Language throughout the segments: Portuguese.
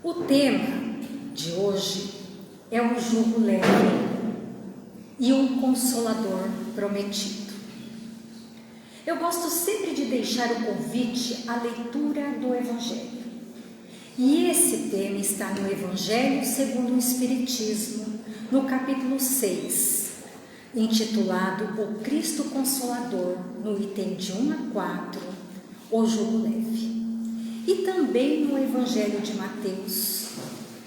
O tema de hoje é o jugo leve e o consolador prometido. Eu gosto sempre de deixar o convite à leitura do Evangelho. E esse tema está no Evangelho segundo o Espiritismo, no capítulo 6, intitulado O Cristo Consolador, no item de 1 a 4, o jugo leve. E também no Evangelho de Mateus,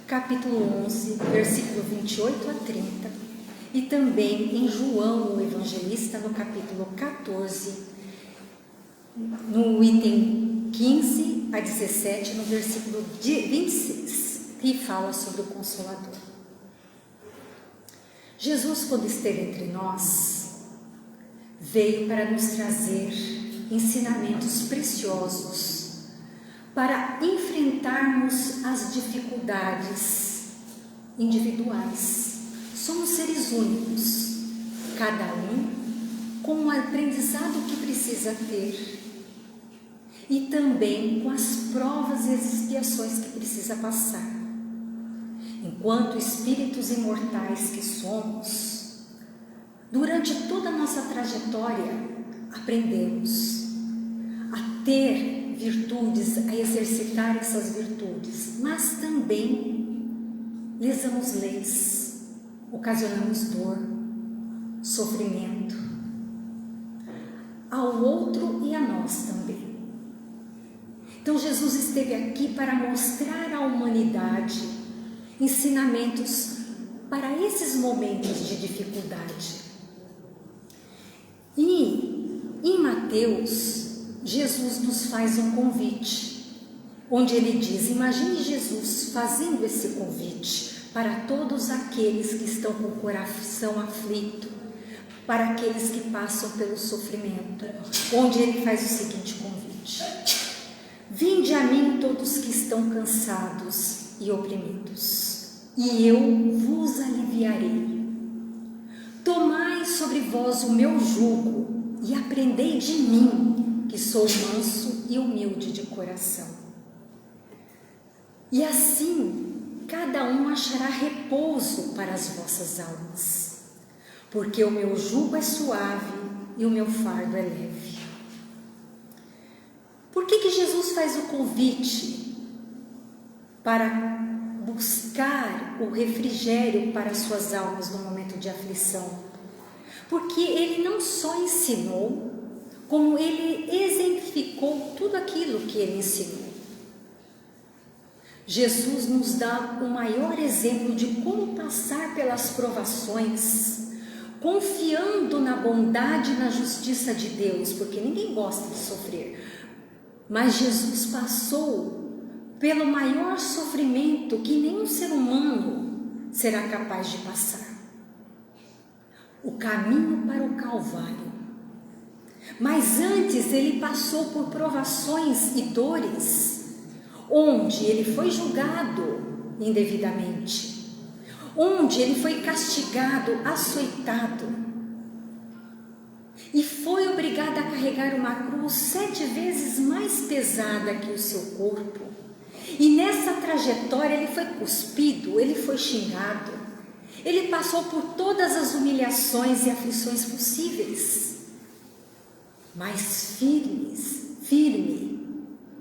capítulo 11, versículo 28 a 30, e também em João, o Evangelista, no capítulo 14, no item 15 a 17, no versículo 26, que fala sobre o Consolador. Jesus, quando esteve entre nós, veio para nos trazer ensinamentos preciosos para enfrentarmos as dificuldades individuais. Somos seres únicos, cada um com um aprendizado que precisa ter e também com as provas e as expiações que precisa passar. Enquanto espíritos imortais que somos, durante toda a nossa trajetória, aprendemos a ter virtudes, a exercitar essas virtudes, mas também lesamos leis, ocasionamos dor, sofrimento ao outro e a nós também. Então Jesus esteve aqui para mostrar à humanidade ensinamentos para esses momentos de dificuldade. E em Mateus, Jesus nos faz um convite, onde ele diz, imagine Jesus fazendo esse convite para todos aqueles que estão com o coração aflito, para aqueles que passam pelo sofrimento, onde ele faz o seguinte convite: vinde a mim todos que estão cansados e oprimidos, e eu vos aliviarei. Tomai sobre vós o meu jugo e aprendei de mim, que sou manso e humilde de coração. E assim, cada um achará repouso para as vossas almas, porque o meu jugo é suave e o meu fardo é leve. Por que Jesus faz o convite para buscar o refrigério para as suas almas no momento de aflição? Porque ele não só ensinou, como ele exemplificou tudo aquilo que ele ensinou. Jesus nos dá o maior exemplo de como passar pelas provações, confiando na bondade e na justiça de Deus, porque ninguém gosta de sofrer. Mas Jesus passou pelo maior sofrimento que nenhum ser humano será capaz de passar. O caminho para o Calvário. Mas antes ele passou por provações e dores, onde ele foi julgado indevidamente, onde ele foi castigado, açoitado, e foi obrigado a carregar uma cruz 7 vezes mais pesada que o seu corpo. E nessa trajetória ele foi cuspido, ele foi xingado, ele passou por todas as humilhações e aflições possíveis, mas firme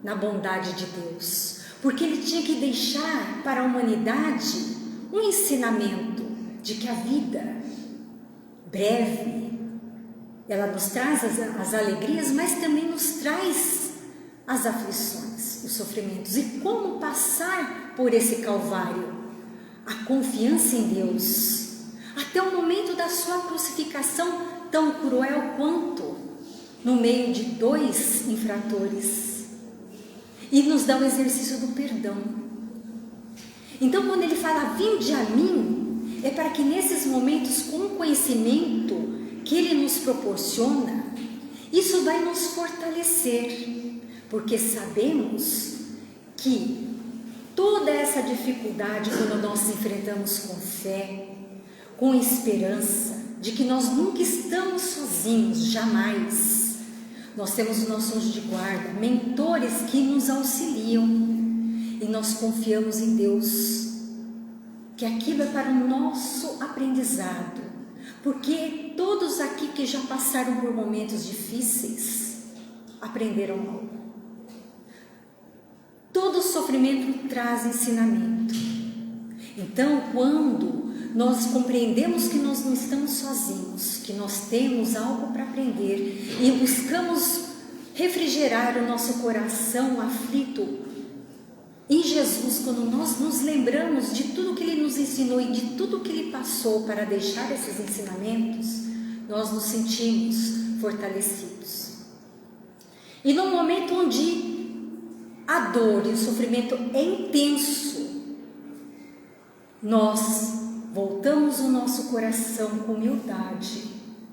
na bondade de Deus, porque ele tinha que deixar para a humanidade um ensinamento de que a vida breve, ela nos traz as alegrias, mas também nos traz as aflições, os sofrimentos, e como passar por esse Calvário, a confiança em Deus, até o momento da sua crucificação, tão cruel quanto no meio de 2 infratores, e nos dá o exercício do perdão. Então, quando ele fala, vinde a mim, é para que nesses momentos, com o conhecimento que ele nos proporciona, isso vai nos fortalecer, porque sabemos que toda essa dificuldade, quando nós enfrentamos com fé, com esperança, de que nós nunca estamos sozinhos, jamais. Nós temos o nosso anjo de guarda, mentores que nos auxiliam. e nós confiamos em Deus, que aquilo é para o nosso aprendizado, porque todos aqui que já passaram por momentos difíceis aprenderam algo. Todo sofrimento traz ensinamento. Então, quando nós compreendemos que nós não estamos sozinhos, que nós temos algo para aprender e buscamos refrigerar o nosso coração aflito em Jesus, quando nós nos lembramos de tudo que Ele nos ensinou e de tudo que Ele passou para deixar esses ensinamentos, nós nos sentimos fortalecidos. E no momento onde a dor e o sofrimento é intenso, nós voltamos o nosso coração com humildade,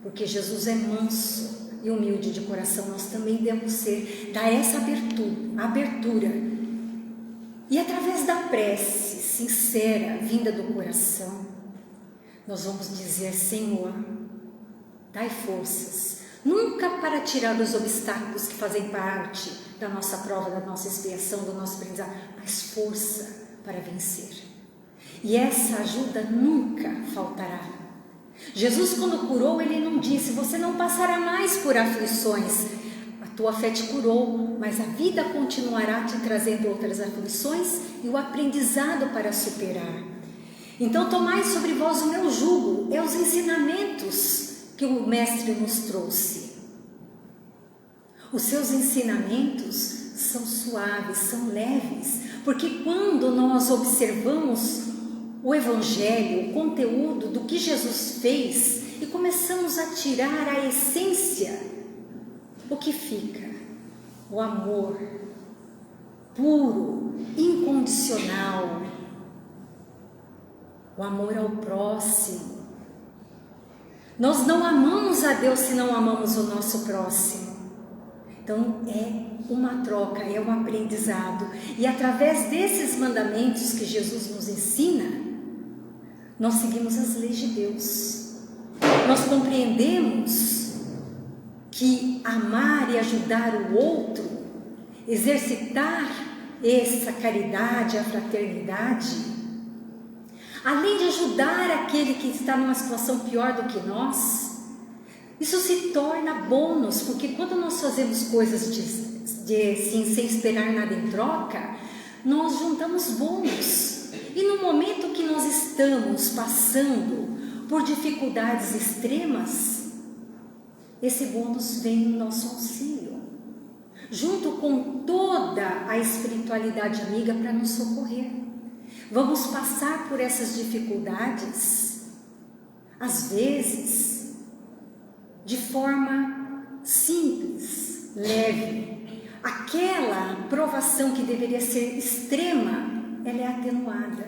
porque Jesus é manso e humilde de coração. Nós também devemos dar essa abertura. E através da prece sincera, vinda do coração, nós vamos dizer: Senhor, dai forças, nunca para tirar os obstáculos que fazem parte da nossa prova, da nossa expiação, do nosso aprendizado, mas força para vencer. E essa ajuda nunca faltará. Jesus, quando curou, Ele não disse: você não passará mais por aflições. A tua fé te curou, mas a vida continuará te trazendo outras aflições e o aprendizado para superar. Então, tomai sobre vós o meu jugo, é os ensinamentos que o Mestre nos trouxe. Os seus ensinamentos são suaves, são leves, porque quando nós observamos o Evangelho, o conteúdo do que Jesus fez, e começamos a tirar a essência, o que fica? O amor puro, incondicional, o amor ao próximo. Nós não amamos a Deus se não amamos o nosso próximo. Então é uma troca, é um aprendizado. E através desses mandamentos que Jesus nos ensina, nós seguimos as leis de Deus. Nós compreendemos que amar e ajudar o outro, exercitar essa caridade, a fraternidade, além de ajudar aquele que está numa situação pior do que nós, isso se torna bônus, porque quando nós fazemos coisas sem esperar nada em troca, nós juntamos bônus. E no momento que nós estamos passando por dificuldades extremas, esse bônus vem no nosso auxílio, junto com toda a espiritualidade amiga para nos socorrer. Vamos passar por essas dificuldades, às vezes, de forma simples, leve. Aquela provação que deveria ser extrema, ela é atenuada.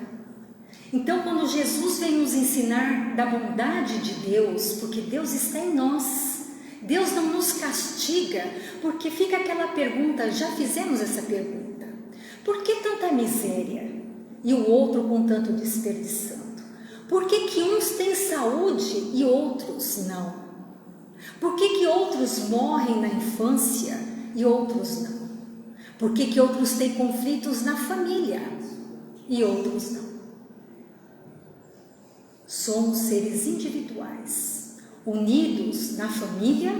Então, quando Jesus vem nos ensinar da bondade de Deus, porque Deus está em nós, Deus não nos castiga, porque fica aquela pergunta, já fizemos essa pergunta: por que tanta miséria e o outro com tanto desperdiçando? Por que uns têm saúde e outros não? Por que outros morrem na infância e outros não? Por que outros têm conflitos na família e outros não? Somos seres individuais, unidos na família,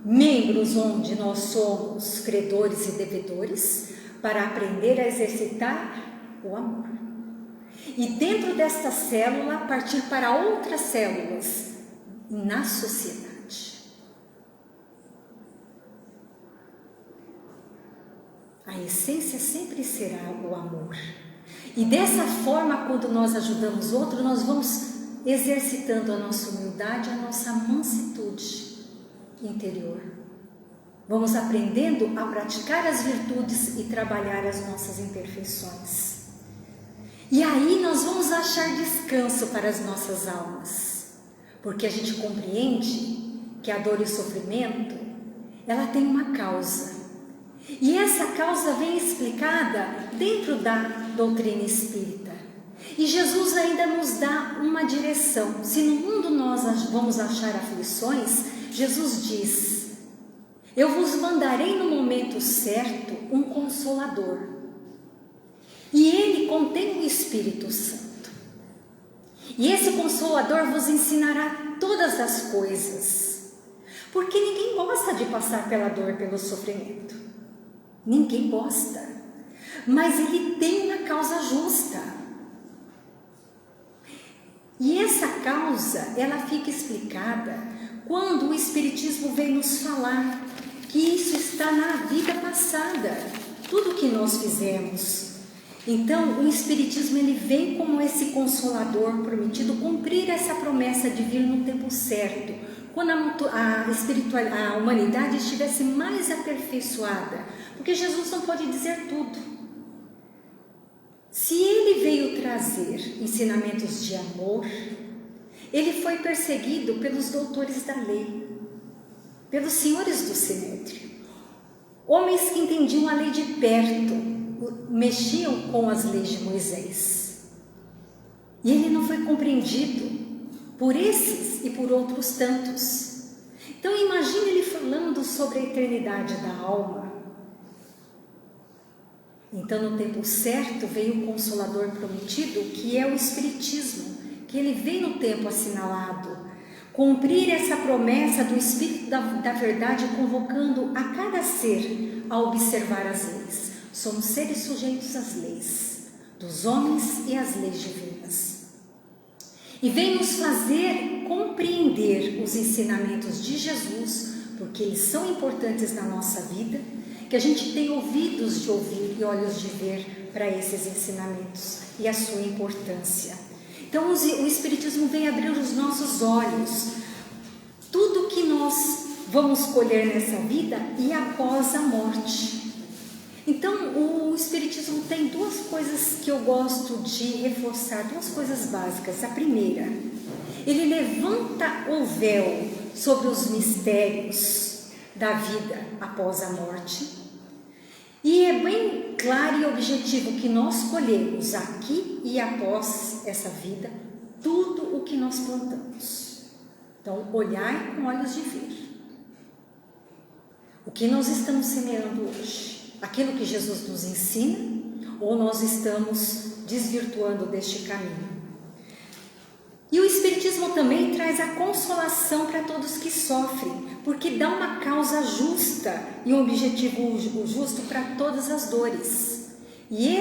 membros onde nós somos credores e devedores, para aprender a exercitar o amor. E dentro desta célula, partir para outras células na sociedade. A essência sempre será o amor. E dessa forma, quando nós ajudamos outro, nós vamos exercitando a nossa humildade, a nossa mansitude interior. Vamos aprendendo a praticar as virtudes e trabalhar as nossas imperfeições. E aí nós vamos achar descanso para as nossas almas, porque a gente compreende que a dor e o sofrimento, ela tem uma causa. E essa causa vem explicada dentro da doutrina espírita. E Jesus ainda nos dá uma direção. Se no mundo nós vamos achar aflições, Jesus diz: eu vos mandarei no momento certo um consolador. E ele contém o Espírito Santo. E esse Consolador vos ensinará todas as coisas. Porque ninguém gosta de passar pela dor, pelo sofrimento. Ninguém gosta. Mas ele tem uma causa justa. E essa causa, ela fica explicada quando o Espiritismo vem nos falar que isso está na vida passada, tudo que nós fizemos. Então, o Espiritismo, ele vem como esse Consolador prometido cumprir essa promessa de vir no tempo certo, quando a humanidade estivesse mais aperfeiçoada, porque Jesus não pode dizer tudo. Se ele veio trazer ensinamentos de amor, ele foi perseguido pelos doutores da lei, pelos senhores do Sinédrio, homens que entendiam a lei de perto, mexiam com as leis de Moisés. E ele não foi compreendido por esses e por outros tantos. Então imagine ele falando sobre a eternidade da alma. Então no tempo certo veio o Consolador prometido, que é o Espiritismo, que ele vem no tempo assinalado, cumprir essa promessa do Espírito da verdade, convocando a cada ser a observar as leis. Somos seres sujeitos às leis dos homens e às leis divinas. E vem nos fazer compreender os ensinamentos de Jesus, porque eles são importantes na nossa vida, que a gente tem ouvidos de ouvir e olhos de ver para esses ensinamentos e a sua importância. Então o Espiritismo vem abrir os nossos olhos, tudo que nós vamos colher nessa vida e após a morte. Então o Espiritismo tem duas coisas que eu gosto de reforçar, duas coisas básicas. A primeira, ele levanta o véu sobre os mistérios da vida após a morte. E é bem claro e objetivo que nós colhemos aqui e após essa vida tudo o que nós plantamos. Então, olhai com olhos de ver. O que nós estamos semeando hoje? Aquilo que Jesus nos ensina, ou nós estamos desvirtuando deste caminho? E o Espiritismo também traz a consolação para todos que sofrem, porque dá uma causa justa e um objetivo justo para todas as dores. E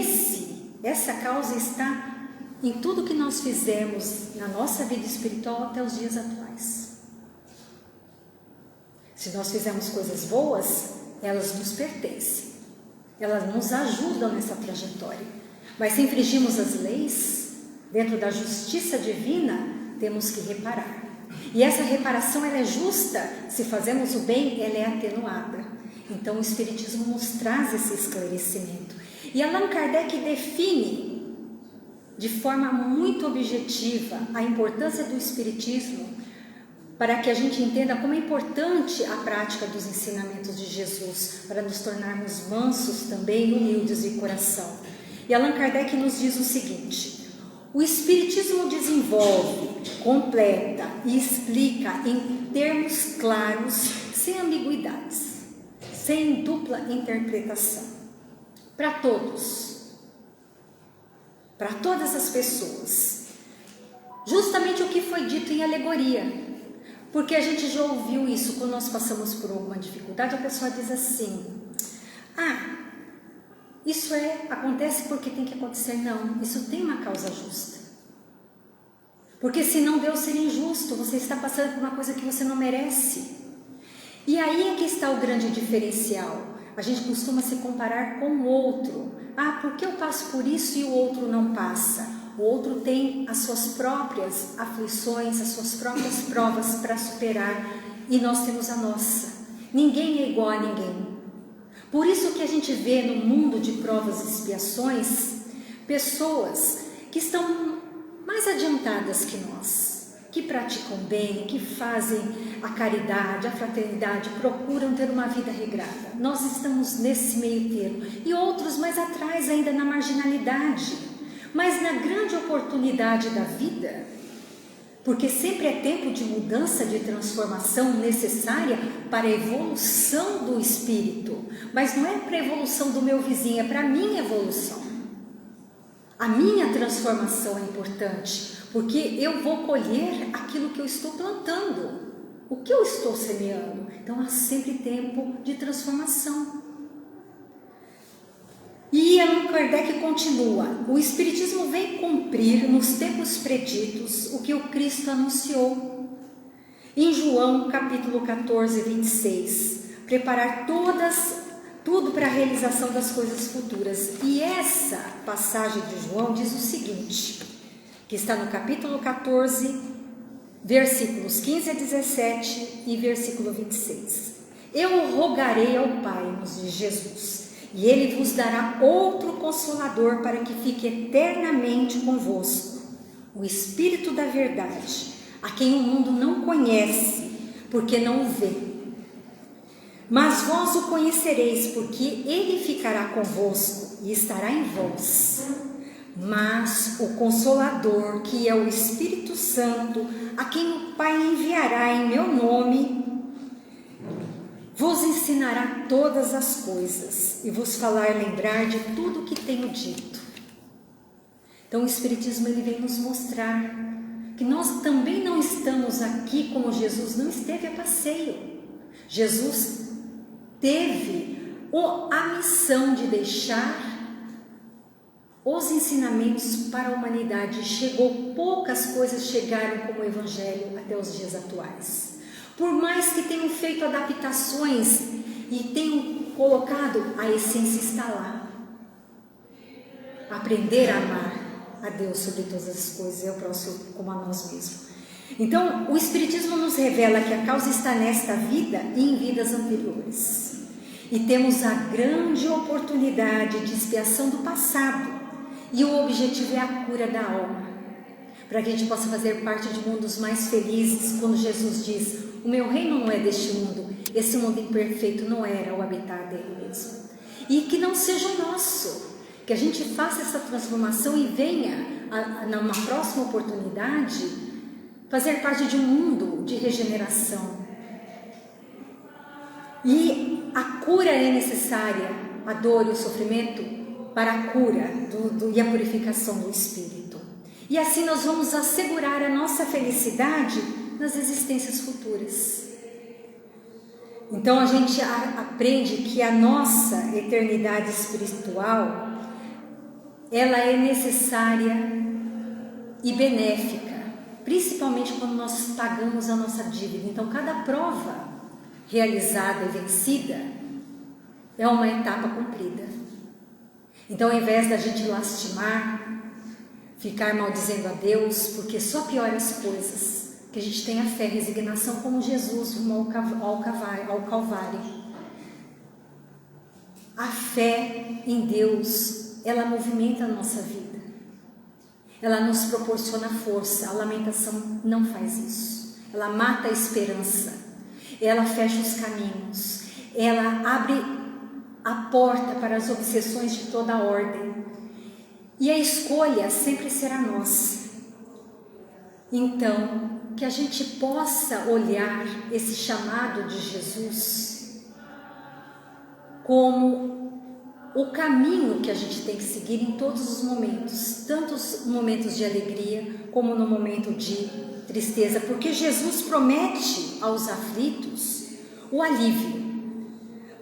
essa causa está em tudo que nós fizemos na nossa vida espiritual até os dias atuais. Se nós fizermos coisas boas, elas nos pertencem. Elas nos ajudam nessa trajetória. Mas se infringimos as leis, dentro da justiça divina, temos que reparar. E essa reparação, ela é justa. Se fazemos o bem, ela é atenuada. Então o Espiritismo nos traz esse esclarecimento. E Allan Kardec define de forma muito objetiva a importância do Espiritismo, para que a gente entenda como é importante a prática dos ensinamentos de Jesus, para nos tornarmos mansos também, humildes de coração. E Allan Kardec nos diz o seguinte: o Espiritismo desenvolve, completa e explica em termos claros, sem ambiguidades, sem dupla interpretação, para todos, para todas as pessoas, justamente o que foi dito em alegoria. Porque a gente já ouviu isso, quando nós passamos por alguma dificuldade, a pessoa diz assim: isso acontece porque tem que acontecer. Não, isso tem uma causa justa. Porque senão Deus seria injusto, você está passando por uma coisa que você não merece. E aí é que está o grande diferencial. A gente costuma se comparar com o outro. Por que eu passo por isso e o outro não passa? O outro tem as suas próprias aflições, as suas próprias provas para superar, e nós temos a nossa. Ninguém é igual a ninguém. Por isso que a gente vê no mundo de provas e expiações pessoas que estão mais adiantadas que nós, que praticam bem, que fazem a caridade, a fraternidade, procuram ter uma vida regrada. Nós estamos nesse meio termo, e outros mais atrás ainda na marginalidade. Mas na grande oportunidade da vida, porque sempre é tempo de mudança, de transformação necessária para a evolução do espírito, mas não é para a evolução do meu vizinho, é para a minha evolução. A minha transformação é importante, porque eu vou colher aquilo que eu estou plantando, o que eu estou semeando. Então há sempre tempo de transformação. E Allan Kardec continua: o Espiritismo vem cumprir nos tempos preditos o que o Cristo anunciou. Em João capítulo 14, 26, preparar tudo para a realização das coisas futuras. E essa passagem de João diz o seguinte, que está no capítulo 14, versículos 15 a 17 e versículo 26. Eu rogarei ao Pai, nos diz Jesus, e Ele vos dará outro Consolador para que fique eternamente convosco, o Espírito da verdade, a quem o mundo não conhece, porque não o vê. Mas vós o conhecereis, porque Ele ficará convosco e estará em vós. Mas o Consolador, que é o Espírito Santo, a quem o Pai enviará em meu nome, vos ensinará todas as coisas e vos falar lembrar de tudo o que tenho dito. Então o Espiritismo ele vem nos mostrar que nós também não estamos aqui como Jesus não esteve a passeio. Jesus teve a missão de deixar os ensinamentos para a humanidade. Poucas coisas chegaram como o Evangelho até os dias atuais. Por mais que tenham feito adaptações e tenham colocado, a essência está lá. Aprender a amar a Deus sobre todas as coisas e ao próximo como a nós mesmos. Então, o Espiritismo nos revela que a causa está nesta vida e em vidas anteriores. E temos a grande oportunidade de expiação do passado. E o objetivo é a cura da alma. Para que a gente possa fazer parte de mundos mais felizes, quando Jesus diz: o meu reino não é deste mundo, esse mundo imperfeito não era o habitar dele mesmo. E que não seja o nosso, que a gente faça essa transformação e venha, numa próxima oportunidade, fazer parte de um mundo de regeneração. E a cura é necessária, a dor e o sofrimento, para a cura e a purificação do espírito. E assim nós vamos assegurar a nossa felicidade nas existências futuras. Então a gente aprende que a nossa eternidade espiritual, ela é necessária e benéfica, principalmente quando nós pagamos a nossa dívida. Então cada prova realizada e vencida é uma etapa cumprida. Então, ao invés da gente lastimar, ficar maldizendo a Deus, porque só piora as coisas, que a gente tenha fé, resignação como Jesus rumo ao Calvário. A fé em Deus, ela movimenta a nossa vida. Ela nos proporciona força. A lamentação não faz isso. Ela mata a esperança. Ela fecha os caminhos. Ela abre a porta para as obsessões de toda a ordem. E a escolha sempre será nossa. Então, que a gente possa olhar esse chamado de Jesus como o caminho que a gente tem que seguir em todos os momentos, tanto os momentos de alegria como no momento de tristeza, porque Jesus promete aos aflitos o alívio.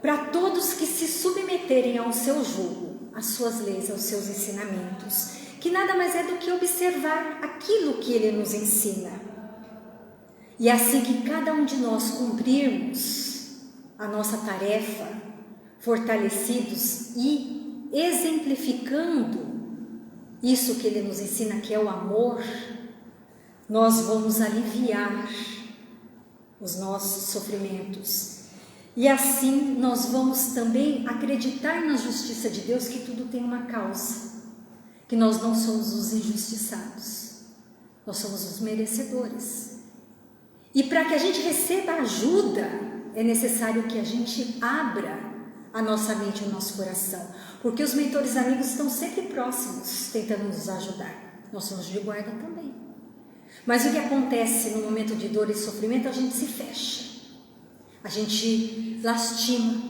Para todos que se submeterem ao seu jugo, às suas leis, aos seus ensinamentos, que nada mais é do que observar aquilo que Ele nos ensina. E assim que cada um de nós cumprirmos a nossa tarefa, fortalecidos e exemplificando isso que Ele nos ensina, que é o amor, nós vamos aliviar os nossos sofrimentos. E assim nós vamos também acreditar na justiça de Deus, que tudo tem uma causa, que nós não somos os injustiçados, nós somos os merecedores. E para que a gente receba ajuda, é necessário que a gente abra a nossa mente e o nosso coração, porque os mentores amigos estão sempre próximos, tentando nos ajudar. Nós somos de guarda também. Mas o que acontece no momento de dor e sofrimento, a gente se fecha. A gente lastima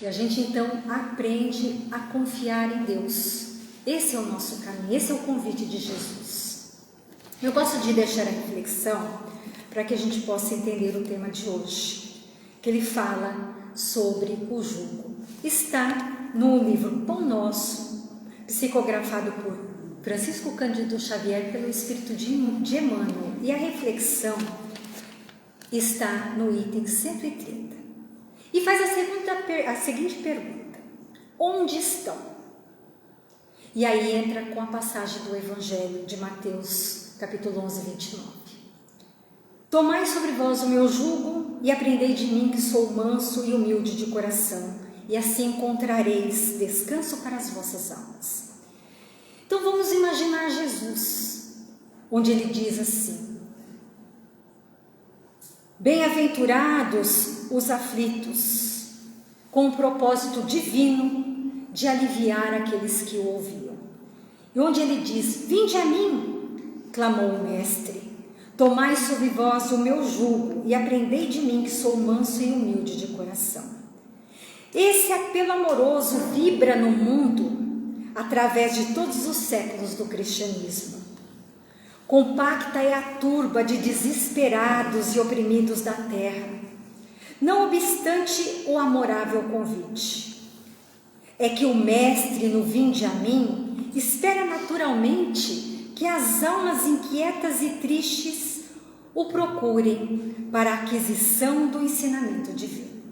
e a gente então aprende a confiar em Deus. Esse é o nosso caminho, esse é o convite de Jesus. Eu gosto de deixar a reflexão para que a gente possa entender o tema de hoje, que ele fala sobre o jugo. Está no livro Pão Nosso, psicografado por Francisco Cândido Xavier pelo Espírito de Emmanuel, e a reflexão está no item 130. E faz a seguinte pergunta: onde estão? E aí entra com a passagem do Evangelho de Mateus, capítulo 11, 29. Tomai sobre vós o meu jugo e aprendei de mim, que sou manso e humilde de coração, e assim encontrareis descanso para as vossas almas. Então vamos imaginar Jesus, onde ele diz assim: bem-aventurados os aflitos, com o propósito divino de aliviar aqueles que o ouviam. E onde ele diz: vinde a mim, clamou o Mestre, tomai sobre vós o meu jugo e aprendei de mim, que sou manso e humilde de coração. Esse apelo amoroso vibra no mundo através de todos os séculos do cristianismo. Compacta é a turba de desesperados e oprimidos da terra, não obstante o amorável convite. É que o Mestre, no vinde a mim, espera naturalmente que as almas inquietas e tristes o procurem para a aquisição do ensinamento divino.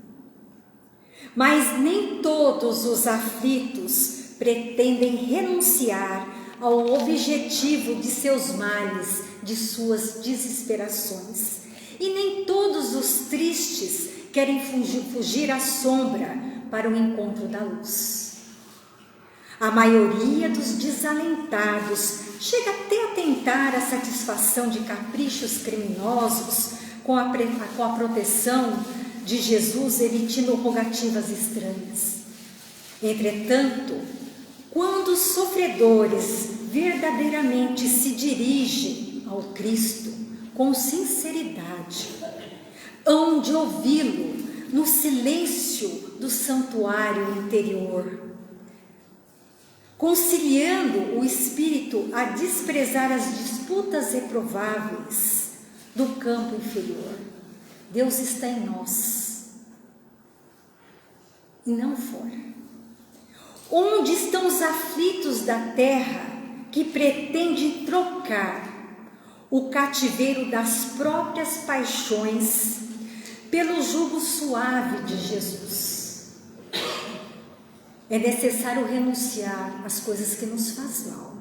Mas nem todos os aflitos pretendem renunciar ao objetivo de seus males, de suas desesperações. E nem todos os tristes querem fugir à sombra para o encontro da luz. A maioria dos desalentados chega até a tentar a satisfação de caprichos criminosos com a proteção de Jesus, evitando rogativas estranhas. Entretanto, quando os sofredores verdadeiramente se dirigem ao Cristo com sinceridade, hão de ouvi-lo no silêncio do santuário interior, conciliando o espírito a desprezar as disputas reprováveis do campo inferior. Deus está em nós e não fora. Onde estão os aflitos da terra que pretendem trocar o cativeiro das próprias paixões pelo jugo suave de Jesus? É necessário renunciar às coisas que nos fazem mal,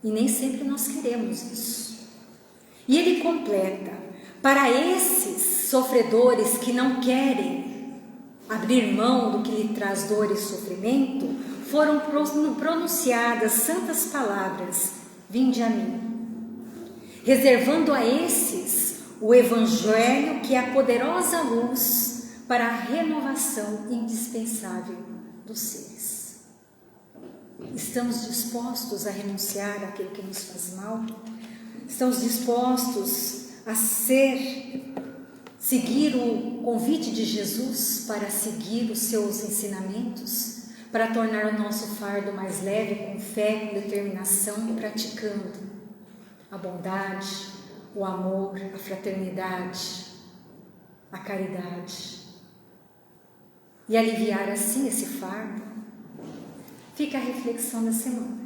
e nem sempre nós queremos isso. E ele completa: para esses sofredores que não querem abrir mão do que lhe traz dor e sofrimento, foram pronunciadas santas palavras: vinde a mim, reservando a esses o Evangelho, que é a poderosa luz para a renovação indispensável dos seres. Estamos dispostos a renunciar àquilo que nos faz mal? Estamos dispostos a seguir o convite de Jesus para seguir os seus ensinamentos, para tornar o nosso fardo mais leve, com fé, com determinação, praticando a bondade, o amor, a fraternidade, a caridade, e aliviar assim esse fardo? Fica a reflexão da semana.